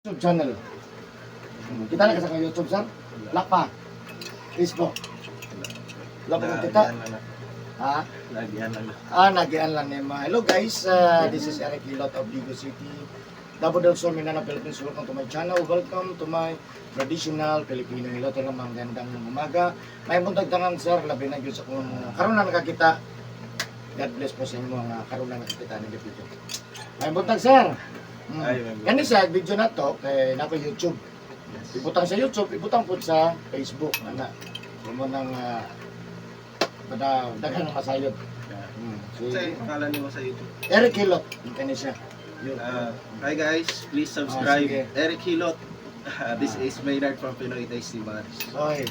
YouTube channel. Kita na sa YouTube, sir? Wala pa. Facebook. Wala pa kung kita. Ha? Lagian lang. Nagian lang ni ma. Hello guys, this is Eric Hilot of Ligo City. Davao del Sur, Mindanao, Philippines. Welcome to my channel. Welcome to my traditional Filipino Hilot. Ito lang magandang umaga. May buntagtangan, sir. Labi na yun sa kung karoon na nakakita. God bless po sa inyo mga karoon na nakakita ng video. May buntag, sir. Kani sa video na to kay nako YouTube. Ibutang sa YouTube, ibutang po sa Facebook ana. Mo nang daghan ng masayod. So, pangalan niyo sa YouTube? Eric Hilot, kani siya. Hi guys, please subscribe. Eric Hilot. This is Maynard from Pinoy Tasty Bars. Oy.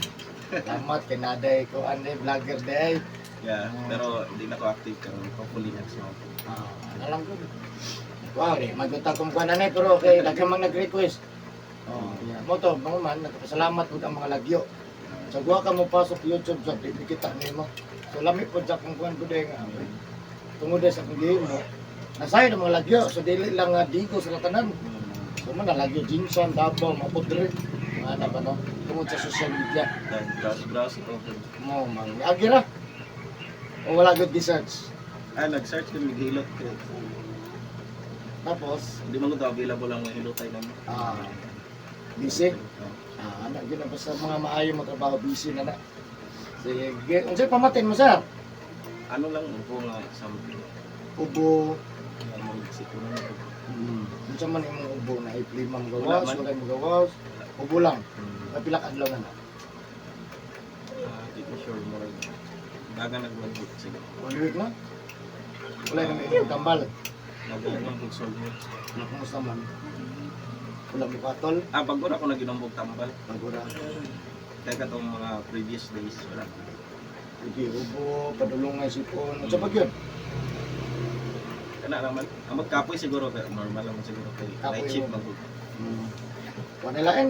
Salamat kay naday ko ande vlogger day. Yeah, pero hindi na ako active karon. Hopefully next month. Alam ko. Wow, magutang kong kuan na pero kay daghang mga nag-request. Yeah. Mo to, mga man nagpasalamat pud ang mga lagyo. Sa guwa ka mo pasok YouTube sa kita nimo. So lami po sa kung kuan pud nga. Tungod sa kung mo. Nasay ang mga lagyo, so dili lang digo sa tanan. So man lagyo Jinsan, Davao, mapudre. Ano ba no? Tungod sa social media. Browse ito. Mo man. Agira. O wala good research. Nag-search kami Hilot. Tapos, Hindi man ko available ang Hilot tayo naman. busy. Anak yun na basta mga maayo mo trabaho, busy na na. Sige, unsay pamatin mo sir? Ano lang upo nga something. Ubo. Mag-isip ko na. Unsa man imong ubo na iplimang gawas, wala mo gawas. Ubo lang. Kapila ka adlaw na na. Hindi ko sure mo rin. Daga nag-1 sige. 1 week na. Wala na may tambal. Nag-inom solve. Kumusta man? Wala mo katol. Bago na ako nag-inom tambal. Magura. Kaya katong mga previous days, wala. Hindi, ubo, padulong nga sipon. Unsa pa yun? Kana naman, ang magkapoy siguro, pero normal naman siguro kay Kapoy night shift mo. magbugat. Wala lain.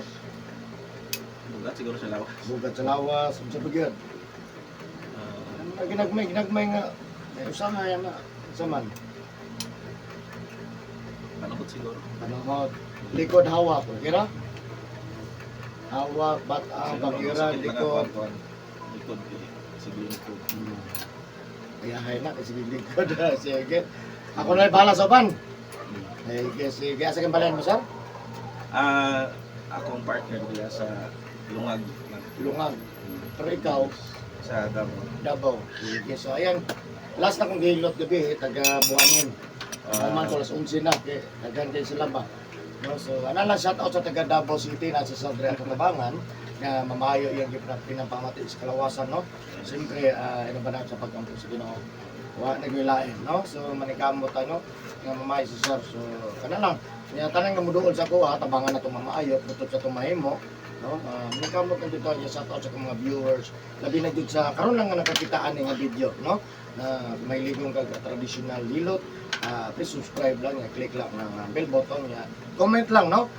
Bugat siguro sa lawas. Bugat sa lawas. Unsa pa yun? Ginagmay nga. Usama yan na. Unsa man? Panahot siguro. Panahod. Likod hawak. Kira? Hawak, bagira, likod. Likod, sige likod. Ayahay na kasi likod. Sige. Ako na bahala sa ban. Sige. Asa kang balayan mo, sir? Akong partner diya sa Lungag. Lungag. Pero ikaw, Sa Davao. Davao. Sige. So, ayan. Last na kong gilot gabi, taga Buhangin. Naman ko, alas 11 na. Naganda sila ba? No, so, lang shout out sa taga Davao City na sa Saldre at Katabangan na mamayo yung pinampamati sa kalawasan, no? Siyempre, ano ba na sa pagkampo sa Ginoo? Nagwilain, no? So, manikamot ano, nga mamayo si Sir. So, kana lang. Tanang nga muduol sa ko, tabangan na itong mamaayo, putod sa itong mahimo, no? Manikamot na dito, shout out sa mga viewers. Labi na dito sa, karoon lang nga nakakitaan nga video, no? Na may ligong kag traditional hilot. Please subscribe lang, click lang ng bell button niya. Comment lang, no?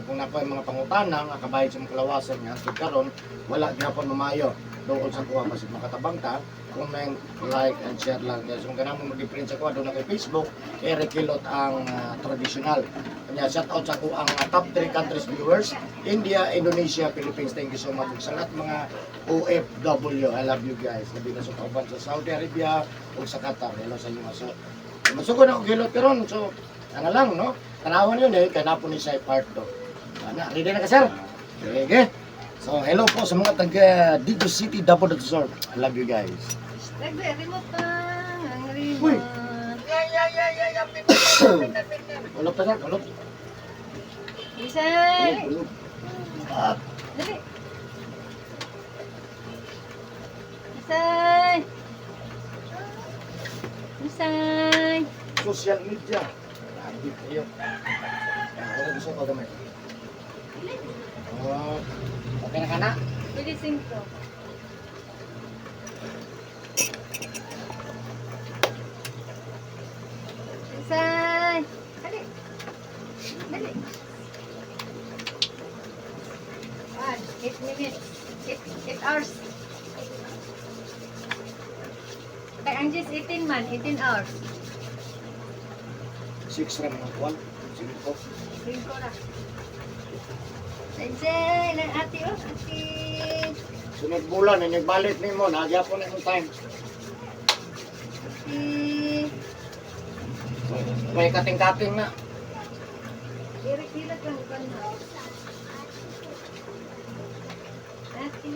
Kung napo yung mga pangutana nga kabayad sa mga kalawasan nga so karon wala gyapon mamayo doon sa kuha kasi makatabang ta, comment, like and share lang. So kung kanang mag-difference ako doon na kay Facebook, Eric Hilot ang traditional. Kanya shout out sa ko ang top 3 countries viewers, India, Indonesia, Philippines. Thank you so much sa lahat mga OFW. I love you guys. Labi na sa kauban sa Saudi Arabia o sa Qatar. Hello sa inyo. So, masuko na ako hilot karon. So, ano lang, no? Tanawan yun eh, kaya po ni siya part do. Ready na ka, sir? Sige. So, hello po sa mga taga Ligo City, Davao del Sur. I love you guys. Nagre-remote pa. Ang Uy! remote. Ulog pa, sir? Ulog. Isay! Ulog. Dali. Isay! Isay! Social media. Lagi kayo. Wala gusto ko gamay. Okay na ka na? Pili 5. Isay! Dali. Dali. 8 minutes. 8 hours. Kaya ang just 18 man, 18 hours. 6 ram na kuwan. 5. 5 na. Say, ng ate, oh, ate. Sunod bulan, nagbalik ni mo, nagyapon na yung time. Ate. May kating-kating na. Eric, hilat lang ba na? Ate.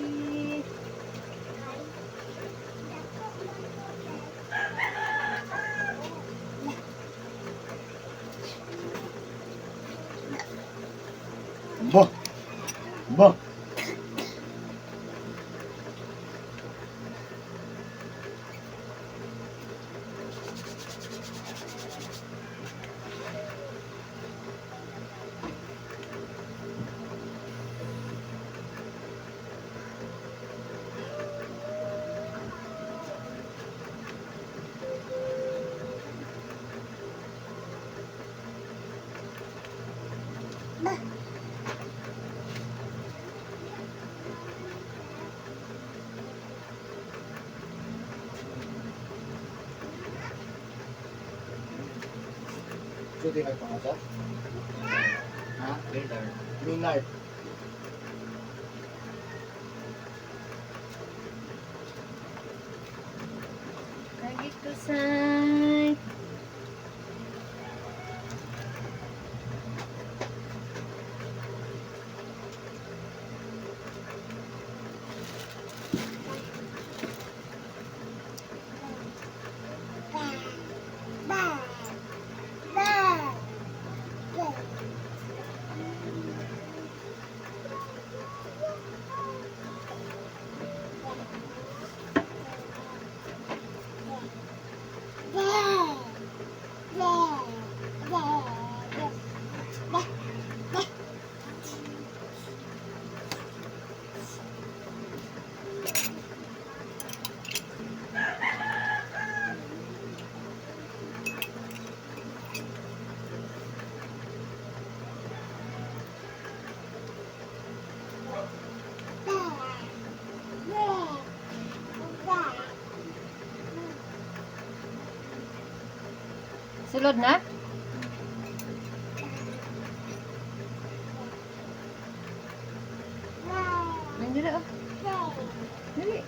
Bah! Bah! Suti nagpangasap? Ha? Later. Midnight. Lagi ko, say. Sulod na? Nandiyan na, oh. Dali.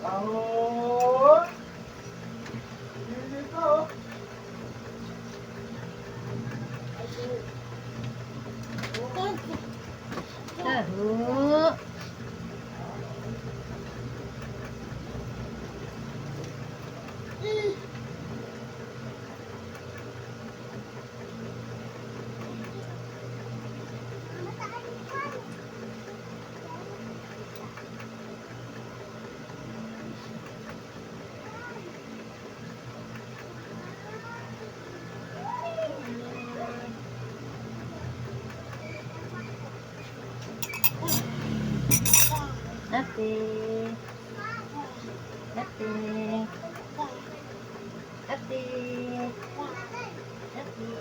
Tahu. Ate. Ate. Ate. Ate.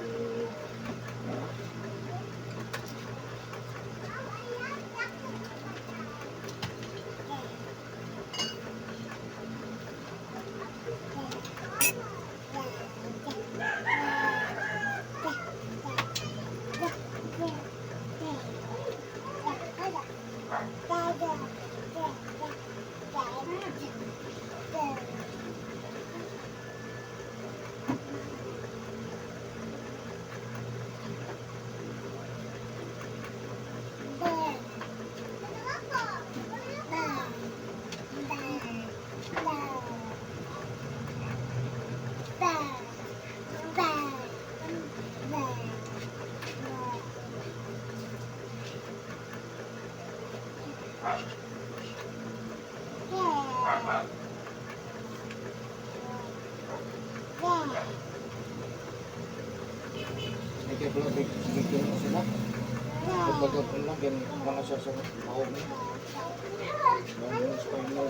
Ikaw pala, bigyan mo sila. bagag ko lang, yan mga sasunod. Mahog na. Mahog na spinal.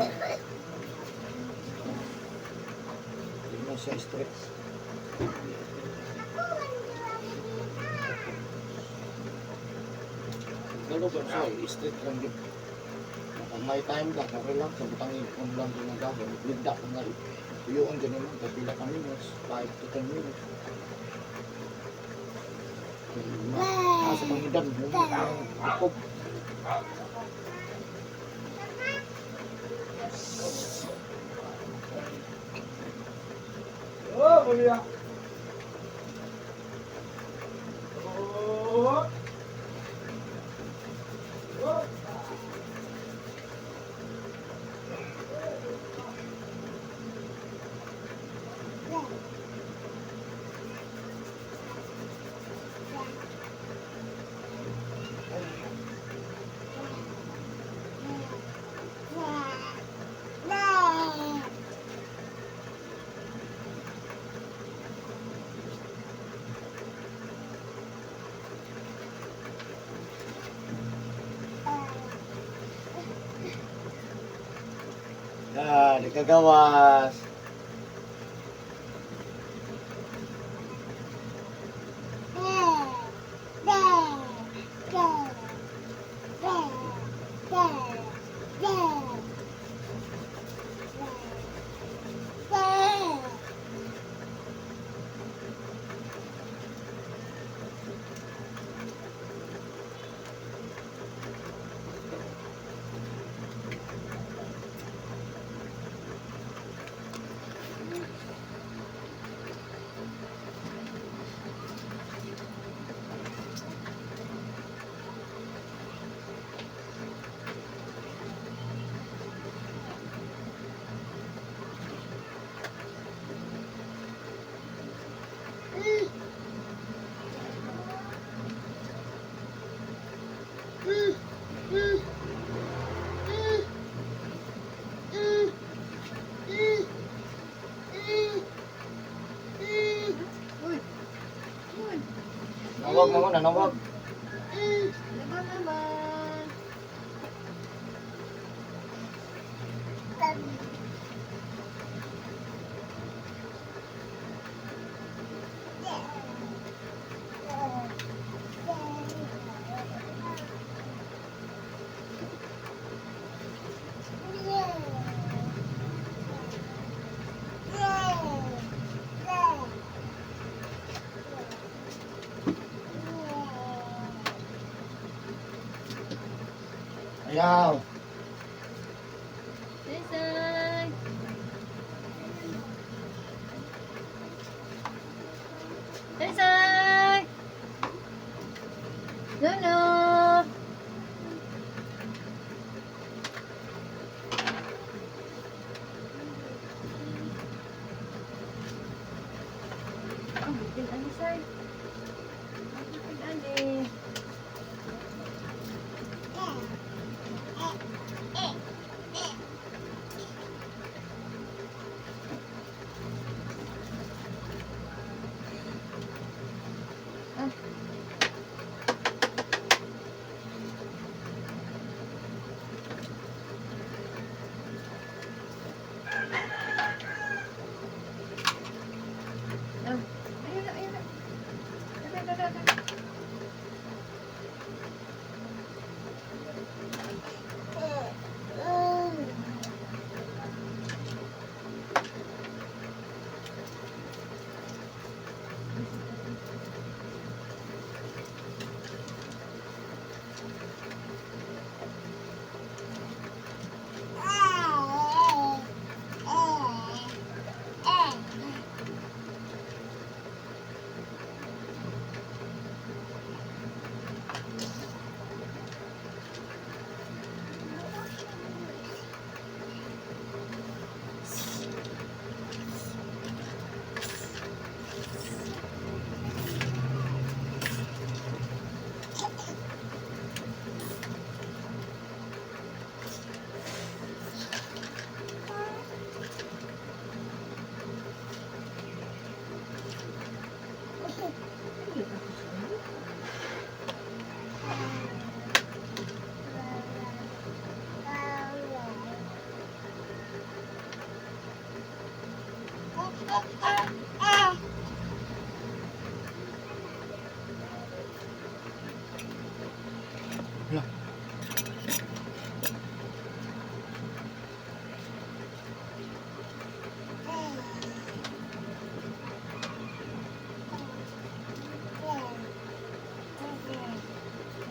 Hindi na siya straight. Pero ba siya, straight lang din. Kung may time ka, okay lang, sa butangin kung lang din ang gagawin. Ligda kung nga, tuyuan din naman, kapila ka minutes, 5 to 10 minutes. Sa pangidan, yung akop. Oh, boleh. Oh. Oh. Di kagawas. Uy. Uy. Nawag mo na, nawag. Laban naman. Ayaw. Sesay. Sesay. Nono. Oh, bitin ani say. Bitin ani. Ayun na, ayun na.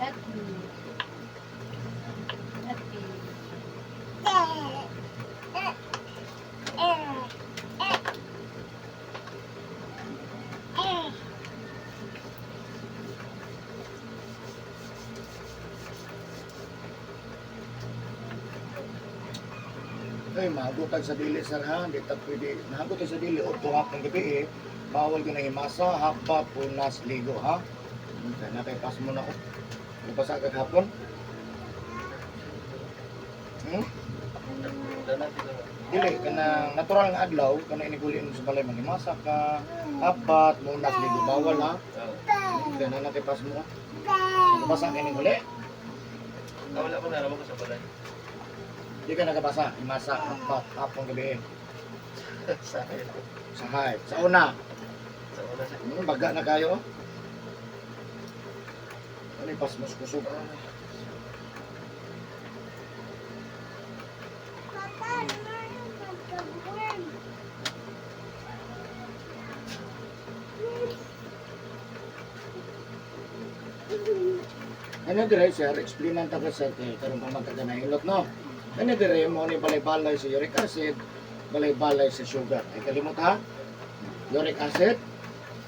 Happy. Happy. Ay, mahagutag sa dili sir ha, hindi ta pwede. Mahagutag sa dili o tuhap ng gabi bawal ka na himasa, hapat, punas, ligo ha. Kaya nakaipas mo na ko. Napasa ka hapon? Dili, kanang natural nga adlaw, kanang iniguli mo sa balay, manghimasa ka, hapat, punas, ligo, bawal ha. Kaya na nakaipas mo. Napasa ka iniguli? Wala ko naraman ko sa balay. Hindi ka nakabasa, himasa, hapat, hapon gabi. Sa akin. Sa hay, sa una. Sa una sa Baga na kayo. Ano yung pasmos kusog? Ano dire sir, explainan ta ka sir kay karon pa magkaga na hilot no. Ano dire mo ni balay-balay sa uric acid, balay-balay sa sugar. Ay kalimot ha. Uric acid,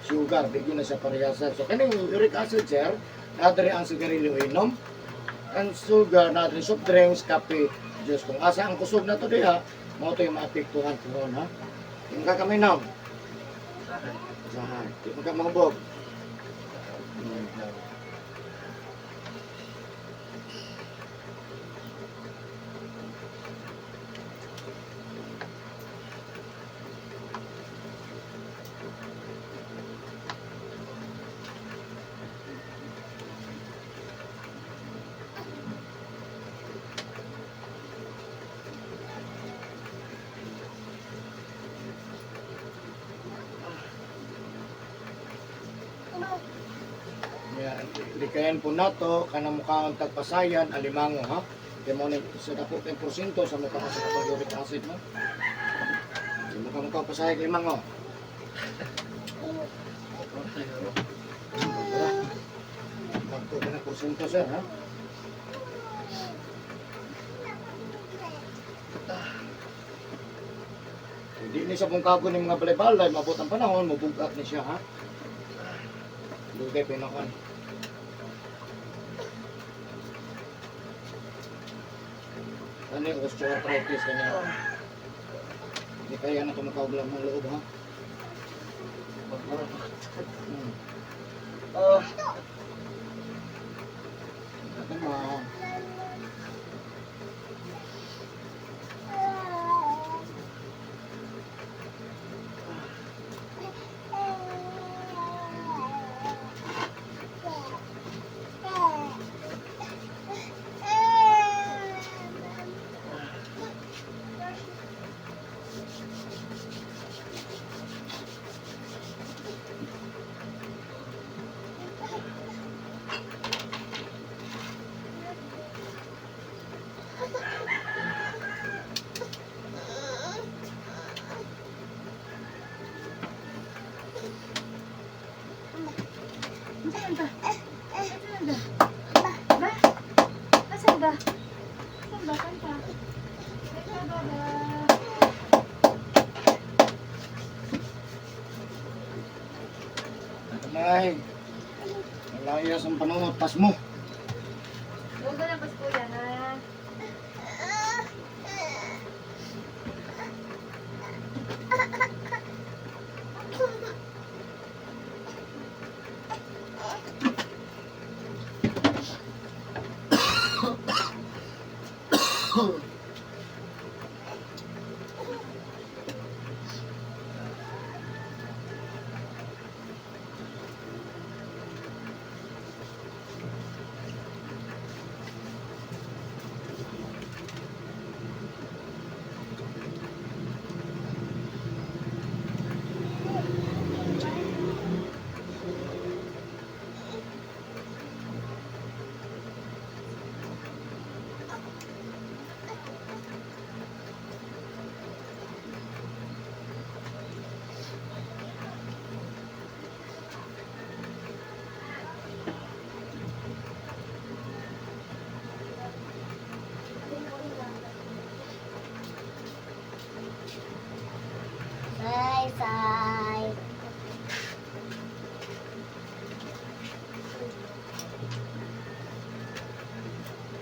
sugar, bigyan na sa parehas sir. So kaning uric acid sir, nadiri ang sigarilyo inom. Ang sugar nadiri soft drinks, kape, juice. Kung asa ang kusog na to diha, mo to yung maapektuhan karon ha. Yung kakamay na. sa akin. Sahay, di mo ka mahubog. Likayan po nato kanang mukhaon tagpasayan alimango ha. Kaya mo ni sa dako 10% sa mukha ko sa uric acid mo. Sa mukha pasayan alimango. Pagko ka na porsyento sir ha. Hindi ni sa bungkago ng mga balay-balay, mabot ang panahon, mabungkat ni siya ha. Lugay pinakuan. Ano yung osteoarthritis kanya? Hindi kaya na tumakawag ng loob ha? Ito mo. Asan ba? Asan ba? Ba? Asan ba? Asan ba? Kanta. Ito ba ba? Ay, malayas ang panahon, pas mo. Huwag ka na pas kuya ha.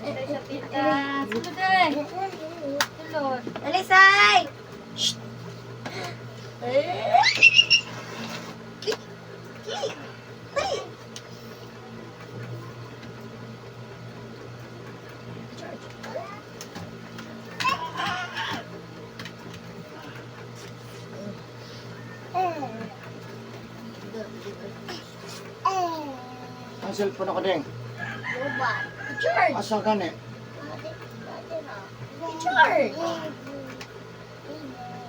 Ito siya pita. Sulod eh. Sulod. Alisay! Ang cellphone ako ding. Charge! Asa gani? Charge!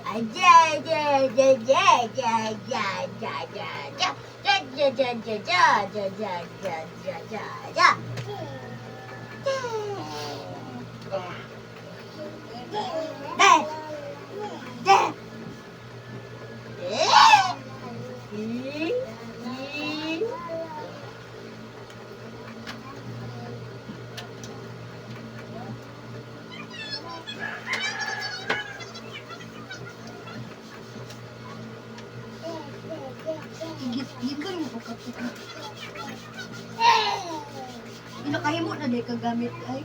Aja, aja, aja, aja, aja, aja, aja, aja, aja. Ja, ja, ja, ja, ja, ja, ja, ja, ja, ja, ja. Deh. Deh. Gigon mo ka. Pinakahimo na day kagamit ay.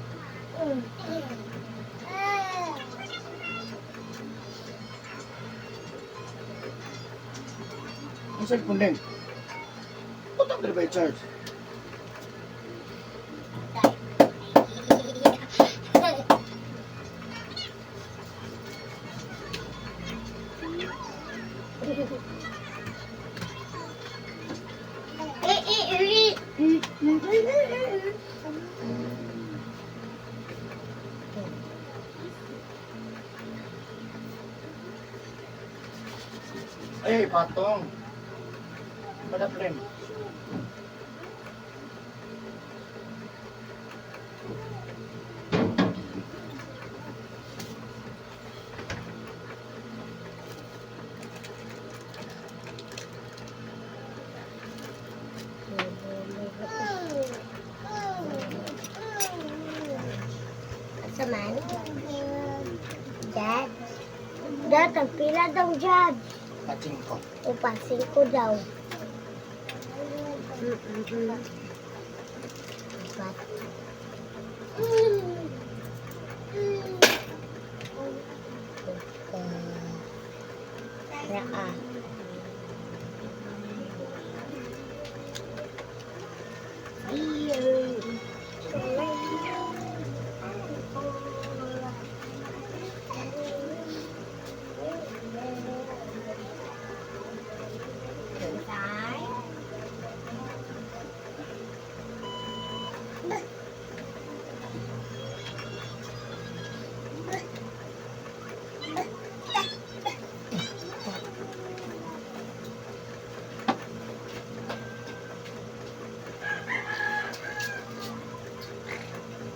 Ang cellphone ding. Putang dili ba i-charge? Ay, patong. Padaplen. Saman? Dad? Dad, ang pila daw dyan. Patching ko. Upasin ko daw. Upat. Raa.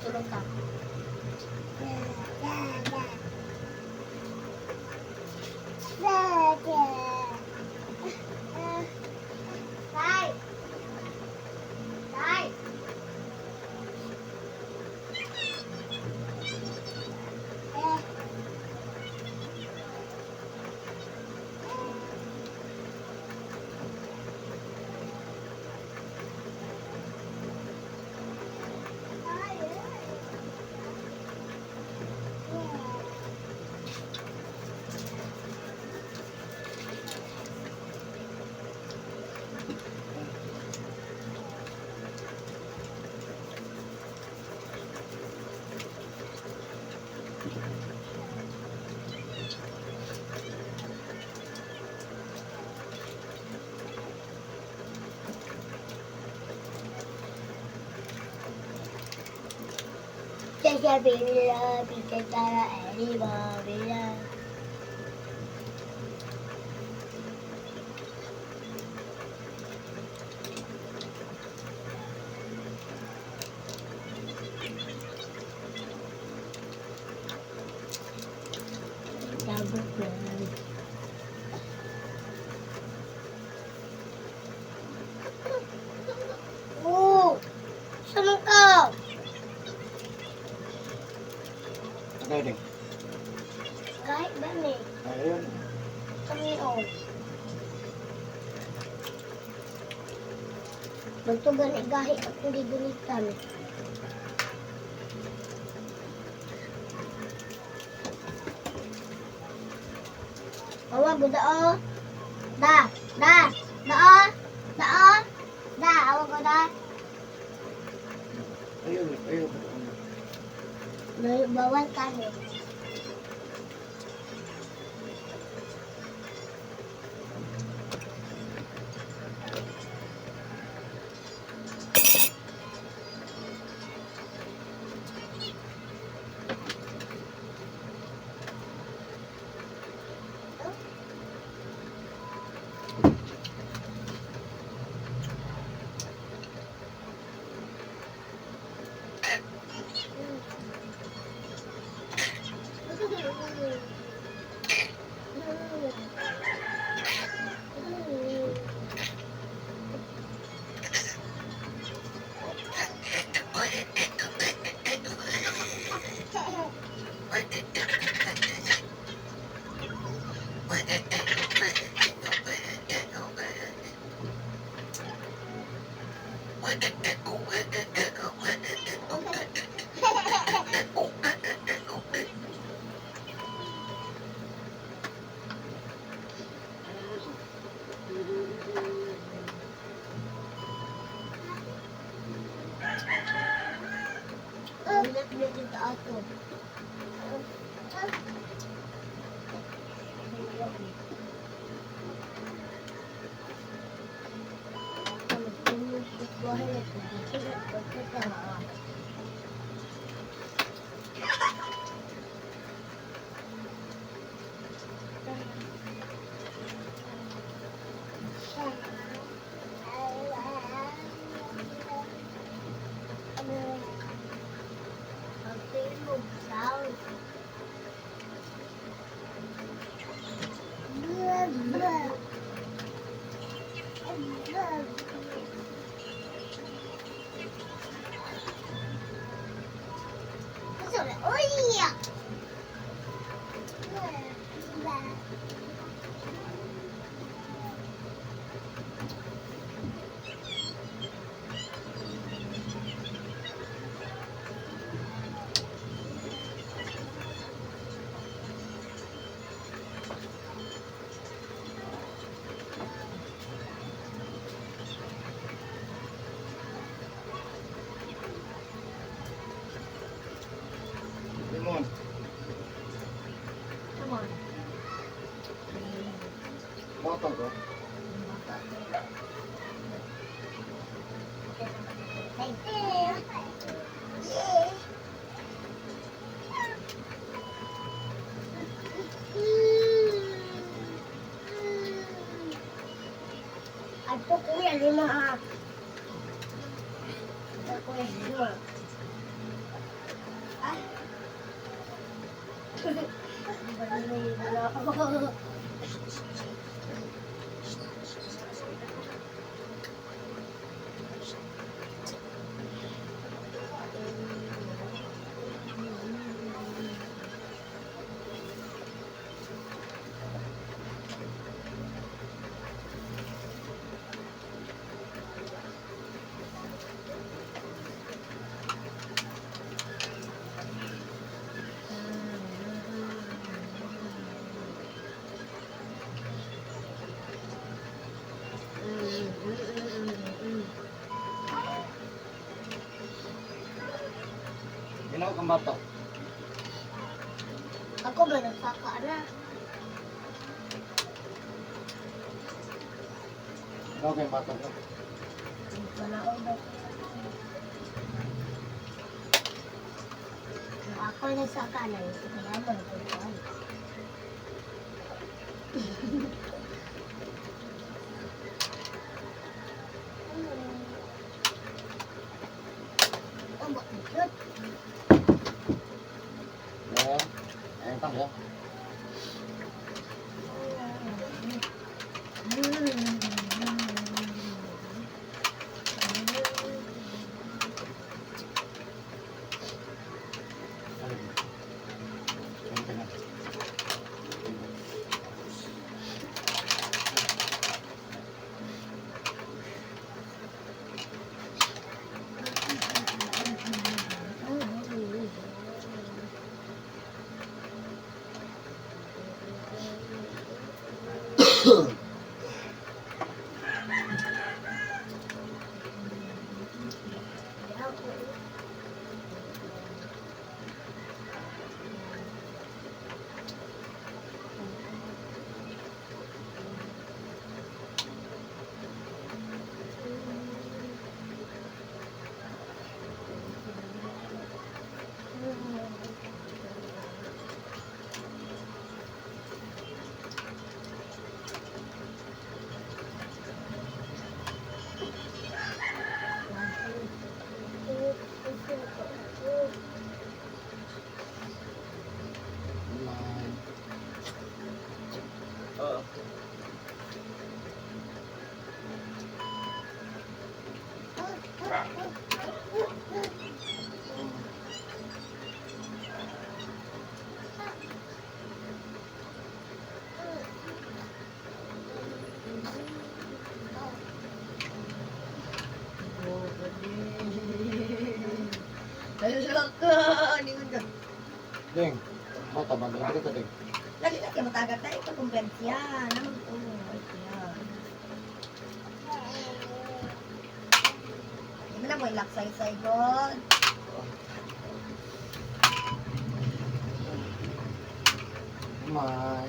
Tulog ka. Jaja bila, bisa cara Elima bila. Double plan. Oh, sama kau. Tagay ding. Kahit ba ni? Ayun. Kami o. Magtugan igahi akong gigulitan. Awa, guda o. Da, da, da o. Da o. Da, awa guda. Ayun, ayun. May bawal kami. Bilit-bilit ito ato. Oh iya. Limon. Come on. Botol ko. Thank you. Ato kuya lima ha. Ato kuya lima. Ah. Ginawa kang bata. Ako ba nagpaka na? Ginawa kang bata ko. Wala ba? Ako nagsaka na yun. Kaya mo nagpaka. Ang bakit? Ayan. Ayan tang ya. Tayo siya ka. Ningon ka. Ding, bata ba? Dili ka, Ding. Lagi na kayo matagat na ito kumbensya. Naman ito. Yan. Hindi mo na mo ilaksay-say God. May.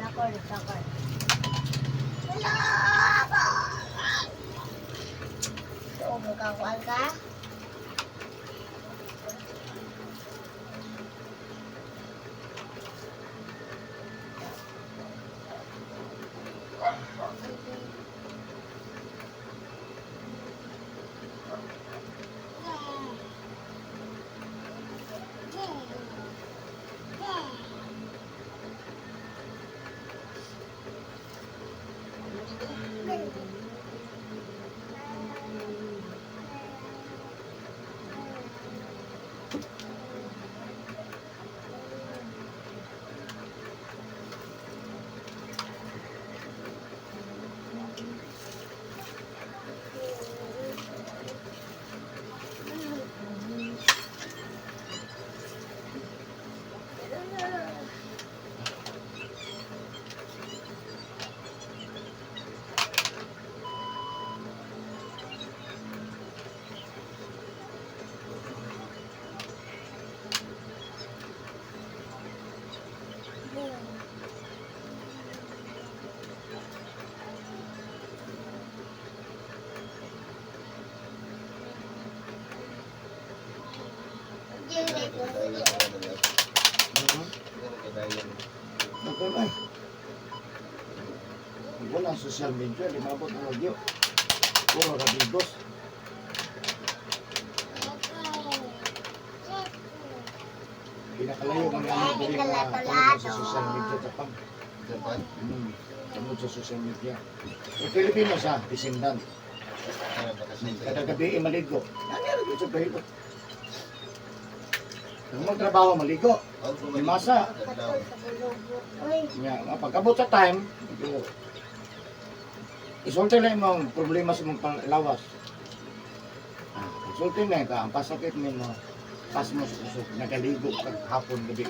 Dakor, dakor. So, magkakuan ka? Nagkabay. Wala ang social media, limabot ang radyo. Puro rabigos. Pinakalayo ng namin ko rin na sa social media Japan. Japan. Tungkol sa social media. Yung Pilipino siya, disindan. Kada gabi maligo. Nangyari dito sa bahilo. Kung magtrabaho, maligo. May masa. Nga, pagkabot sa time, isulti na yung problema sa mong panglawas. Isulti na ka, ang pasakit mo mo, pas mo sa usok, nagaligo kag hapon gabi.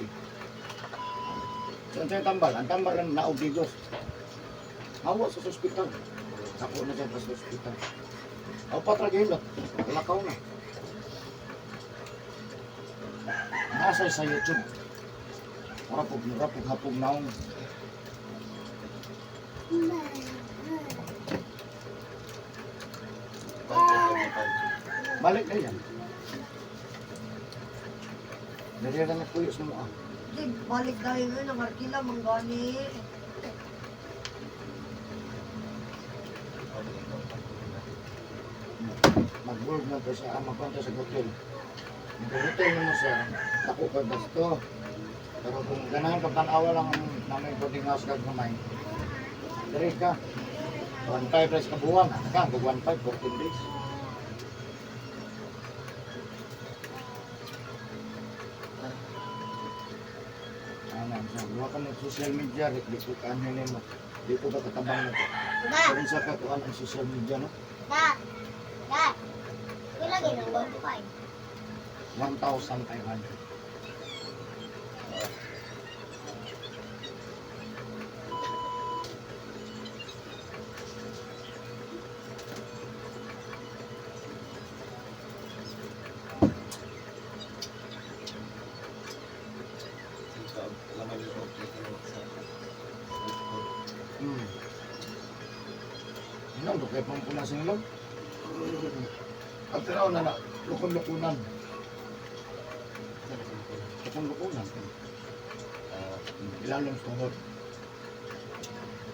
So, ang tambal, ang tambal ang naubigos. Hawa sa ospital. Sako na siya sa ospital. Aw patragilot, lakaw na. Nasa sa YouTube. Rapog hapog naong. Balik na yan. Dali na nagpuyos mo ah. Di, balik dahil ngayon. Ang arkila, manggani. Mag-work na to sa magkwento sa hotel. Mag-hotel mo siya. Tako ka gasto. Pero kung ganahan ka tanawa lang namin boarding house kag mamay. Dari ka. 1.5 price ka buwan. Ka, 1.5 14 days. Ano, sa ka ng social media, di ko kanin mo. Di ko ba katabang na to. Pero sa kakuan ang social media, no? Ilagay ng 1.5. 1,500. Ano, kaya pampunas ng ilog? At tiraw na na, lukon-lukunan. Lukon-lukunan. Ilalong tungkol.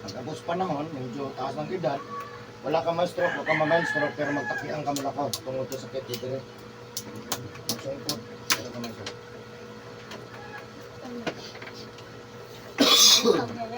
Pagkabos panahon, medyo taas ng edad, wala ka ma-stroke, wala ka ma-stroke, pero magtakiang ka mula ka tungkol sa sakit dito rin. Magsungkot, wala ka ma-stroke. Pag